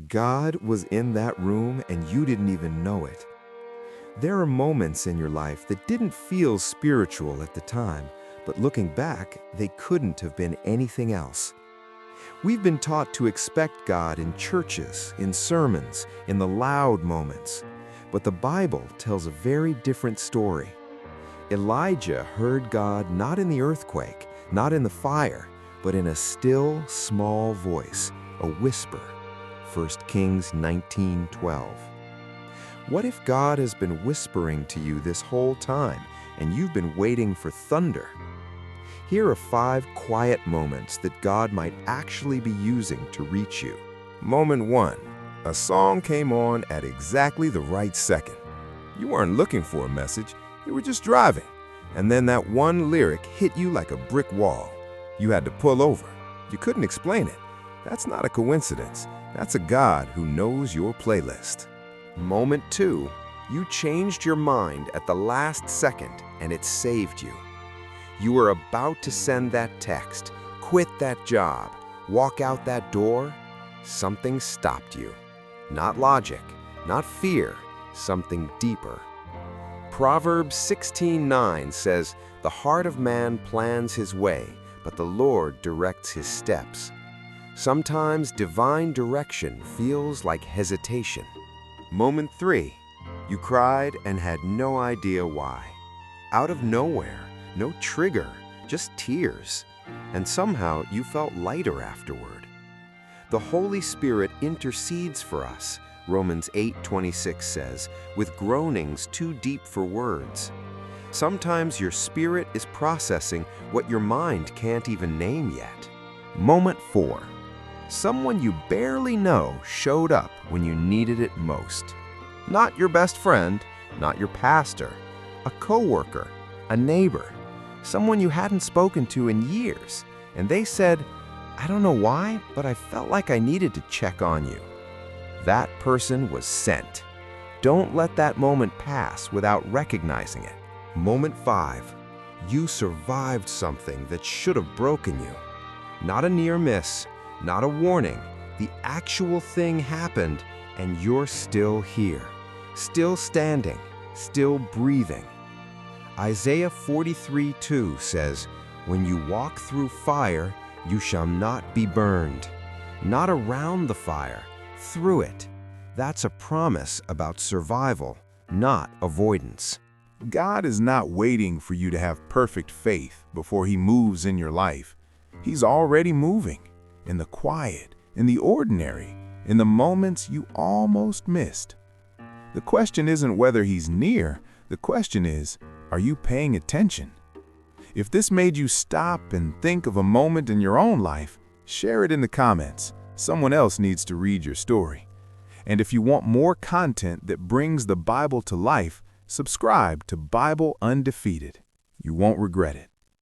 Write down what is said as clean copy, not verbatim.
God was in that room and you didn't even know it. There are moments in your life that didn't feel spiritual at the time, but looking back, they couldn't have been anything else. We've been taught to expect God in churches, in sermons, in the loud moments. But the Bible tells a very different story. Elijah heard God not in the earthquake, not in the fire, but in a still, small voice, a whisper. 1 Kings 19:12. What if God has been whispering to you this whole time and you've been waiting for thunder? Here are 5 quiet moments that God might actually be using to reach you. Moment 1. A song came on at exactly the right second. You weren't looking for a message, you were just driving. And then that one lyric hit you like a brick wall. You had to pull over. You couldn't explain it. That's not a coincidence. That's a God who knows your playlist. Moment 2. You changed your mind at the last second and it saved you. You were about to send that text, quit that job, walk out that door. Something stopped you. Not logic, not fear, something deeper. Proverbs 16:9 says, "The heart of man plans his way, but the Lord directs his steps." Sometimes divine direction feels like hesitation. Moment 3. You cried and had no idea why. Out of nowhere, no trigger, just tears. And somehow you felt lighter afterward. The Holy Spirit intercedes for us, Romans 8:26 says, with groanings too deep for words. Sometimes your spirit is processing what your mind can't even name yet. Moment 4. Someone you barely know showed up when you needed it most. Not your best friend, not your pastor, a coworker, a neighbor, someone you hadn't spoken to in years, and they said, "I don't know why, but I felt like I needed to check on you." That person was sent. Don't let that moment pass without recognizing it. Moment 5. You survived something that should have broken you. Not a near miss, not a warning. The actual thing happened, and you're still here, still standing, still breathing. Isaiah 43:2 says, "When you walk through fire, you shall not be burned." Not around the fire, through it. That's a promise about survival, not avoidance. God is not waiting for you to have perfect faith before He moves in your life. He's already moving, in the quiet, in the ordinary, in the moments you almost missed. The question isn't whether He's near, the question is, are you paying attention? If this made you stop and think of a moment in your own life, share it in the comments. Someone else needs to read your story. And if you want more content that brings the Bible to life, subscribe to Bible Undefeated. You won't regret it.